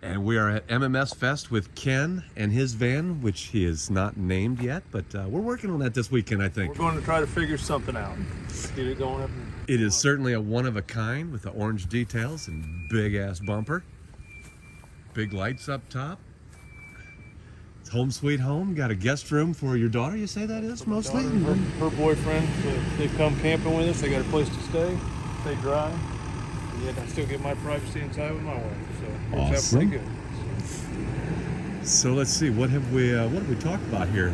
And we are at MMS Fest with Ken and his van, which he is not named yet, but we're working on that this weekend, I think. We're going to try to figure something out. Get it going up. It is certainly a one-of-a-kind with the orange details and big-ass bumper. Big lights up top. It's home sweet home. Got a guest room for your daughter, you say that is, mostly? Her boyfriend, they come camping with us. They got a place to stay dry. And yet I still get my privacy inside with my wife. So it works out pretty good. So let's see, what have we talked about here?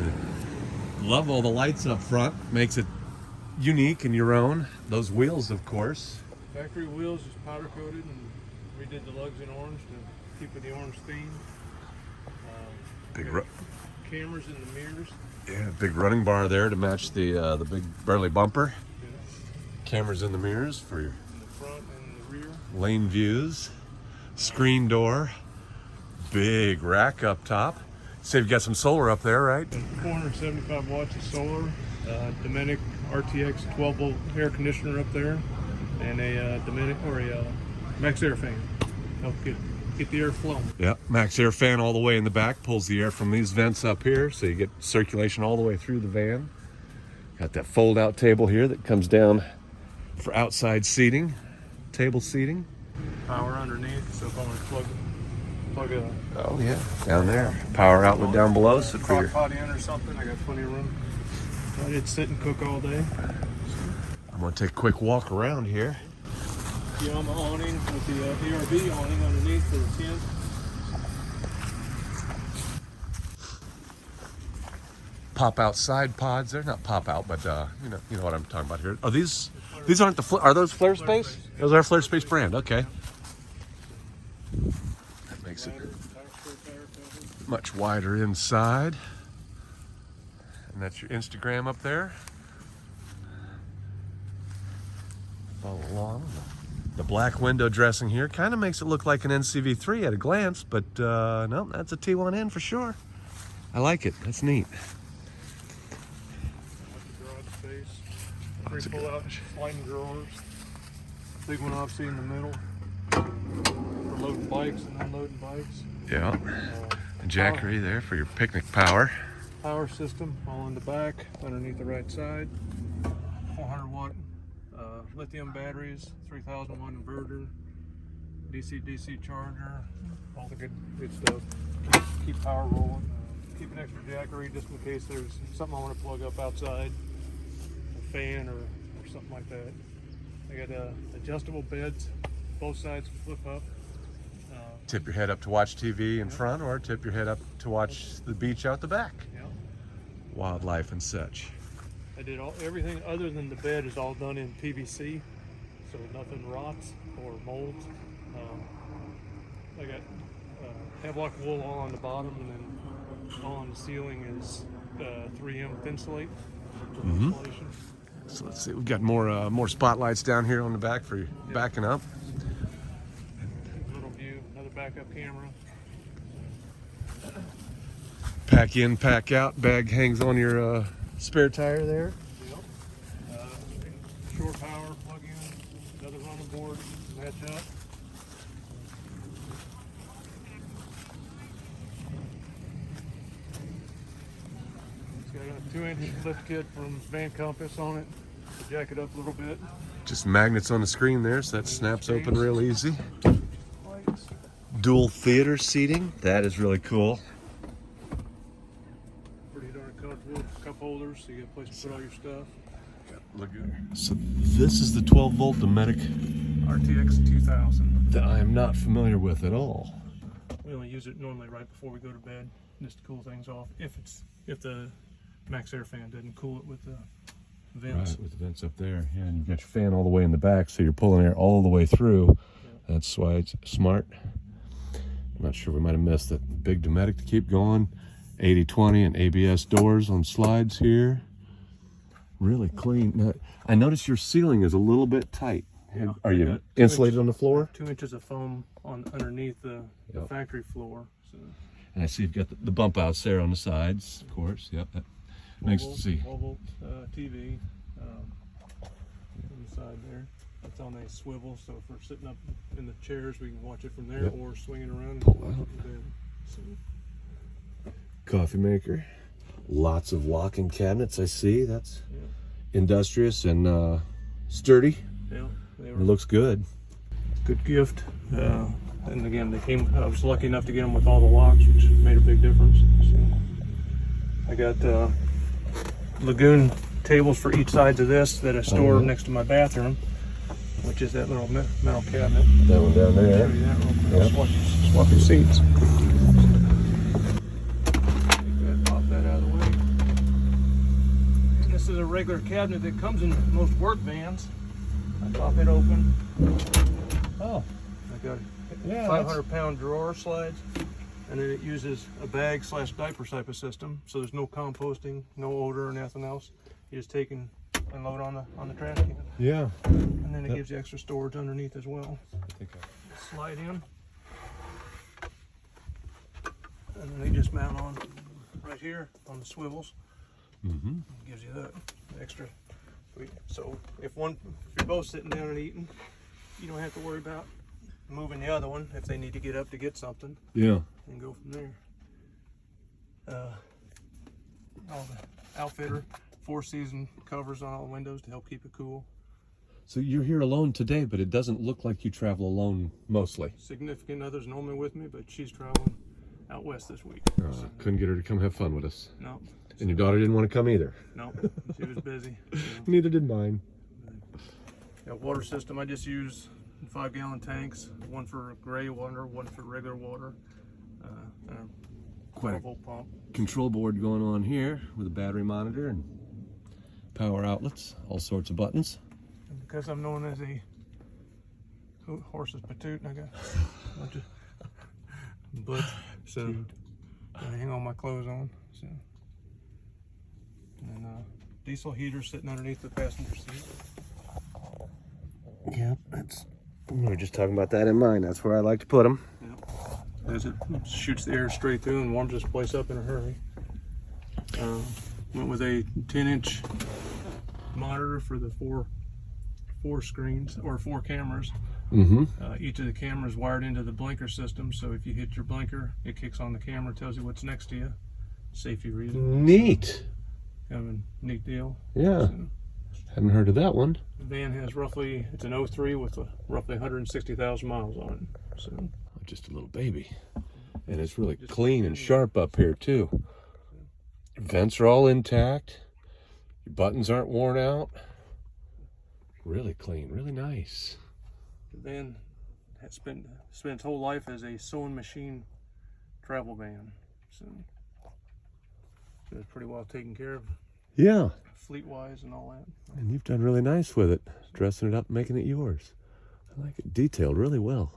Love all the lights up front. Makes it unique and your own. Those wheels, of course. Factory wheels, just powder coated, and we did the lugs in orange to keep with the orange theme. Big cameras in the mirrors. Yeah, big running bar there to match the big burly bumper. Yeah. Cameras in the mirrors for your in the front and the rear. Lane views. Screen door. Big rack up top. So you've got some solar up there, right? 475 watts of solar. Dominic RTX 12-volt air conditioner up there, and a Max Air fan. Help get the air flowing. Yep, Max Air fan all the way in the back, pulls the air from these vents up here, so you get circulation all the way through the van. Got that fold-out table here that comes down for outside seating, table seating. Power underneath, so if I want to plug a oh yeah, down there. Power outlet down below, so for your pot in or something, I got plenty of room. I did sit and cook all day. I'm gonna take a quick walk around here. Yama awning with the ARB awning underneath for the tent. Pop out side pods. They're not pop out, but you know what I'm talking about here. Are these aren't the are those Flare Space? Those are Flare Space brand. Okay. That makes it much wider inside. And that's your Instagram up there. Follow along. The black window dressing here kind of makes it look like an NCV3 at a glance, but no, that's a T1N for sure. I like it. That's neat. Garage space. 3 pull-out sliding drawers. Big one obviously in the middle. For loading bikes and unloading bikes. Yeah. A jackery there for your picnic power. Power system all in the back, underneath the right side. 400 watt lithium batteries, 3000 watt inverter, DC charger, all the good stuff. Keep power rolling. Keep an extra jackery just in case there's something I want to plug up outside, a fan or something like that. I got adjustable beds, both sides flip up. Tip your head up to watch TV in front, or tip your head up to watch the beach out the back. Yeah. Wildlife and such. I did everything other than the bed is all done in PVC, so nothing rots or molds. I got Havelock wool all on the bottom, and then all on the ceiling is 3M Thinsulate for insulation. So let's see, we've got more spotlights down here on the back for you backing up. Little view, another backup camera. Pack in, pack out. Bag hangs on your spare tire there. Yep. Shore power plug in, another running board, match up. It's got a 2-inch lift kit from Van Compass on it to jack it up a little bit. Just magnets on the screen there, so that snaps open real easy. Lights. Dual theater seating. That is really cool. Pretty darn comfortable. Cup holders, so you got a place to put all your stuff. Look good. So this is the 12-volt Dominic RTX 2000. that I am not familiar with at all. We only use it normally right before we go to bed, just to cool things off. If the Max Air fan doesn't cool it with the vents. Right, with the vents up there. Yeah, and you've got your fan all the way in the back, so you're pulling air all the way through. Yeah. That's why it's smart. I'm not sure, we might have missed that big Dometic to keep going. 80/20 and ABS doors on slides here. Really clean. Now, I noticed your ceiling is a little bit tight. Yeah, are you insulated on the floor? 2 inches of foam underneath the factory floor. So. And I see you've got the bump outs there on the sides, of course. Yep, that makes it see. 12-volt TV on the side there. It's on a swivel, so if we're sitting up in the chairs, we can watch it from there, Yep. or swinging around and Pull watch out. it from there. So, Coffee maker. Lots of walk-in cabinets, I see. That's yeah, industrious and sturdy. yeah, they It were looks good. good gift. And again, they came. I was lucky enough to get them with all the locks, which made a big difference. So, I got lagoon tables for each sides of this that I store next to my bathroom, which is that little metal cabinet. That one down Show there. you that real quick. Yep. Swap your seats. Pop that out of the way. This is a regular cabinet that comes in most work vans. I pop it open. Oh, I got yeah. 500-pound drawer slides, and then it uses a bag / diaper type of system, so there's no composting, no odor or nothing else. You just take and load on the trash can, Yeah. and then it gives you extra storage underneath as well. Slide in, and then they just mount on right here on the swivels. Mm-hmm. Gives you that extra. So if you're both sitting down and eating, you don't have to worry about moving the other one if they need to get up to get something, Yeah. and go from there. All the outfitter 4-season covers on all the windows to help keep it cool. So you're here alone today, but it doesn't look like you travel alone mostly. Significant others normally with me, but she's traveling out west this week. So, Couldn't get her to come have fun with us. no, And your daughter didn't want to come either. no, she was busy. So. Neither did mine. Water system, I just use 5-gallon tanks, one for gray water, one for regular water. And a Quite a 12-volt pump. control board going on here with a battery monitor and power outlets, all sorts of buttons. And because I'm known as a horse's patoot, I got a bunch of butt, so I hang all my clothes on. So, and diesel heater sitting underneath the passenger seat. Yep, we were just talking about that in mine. That's where I like to put them. Yep. As it shoots the air straight through and warms this place up in a hurry. Went with a 10-inch monitor for the four screens or 4 cameras. Mm-hmm. Each of the cameras wired into the blinker system, so if you hit your blinker, it kicks on the camera, tells you what's next to you. Safety reason. Neat. Kind of a neat deal. Yeah. So, Hadn't heard of that one. the van has it's an 03 with roughly 160,000 miles on it. So Just a little baby. And it's really clean and sharp up here too. Vents are all intact. Your buttons aren't worn out. Really clean, really nice. the van has spent its whole life as a sewing machine travel van. So it's pretty well taken care of, Yeah. fleet-wise and all that. And you've done really nice with it. Dressing it up, making it yours. I like it detailed really well.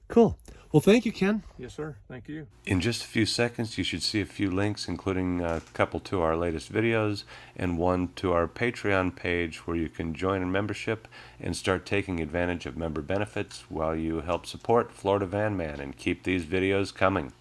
Cool. Well, thank you, Ken. Yes, sir. Thank you. In just a few seconds, you should see a few links, including a couple to our latest videos and one to our Patreon page where you can join a membership and start taking advantage of member benefits while you help support Florida Van Man and keep these videos coming.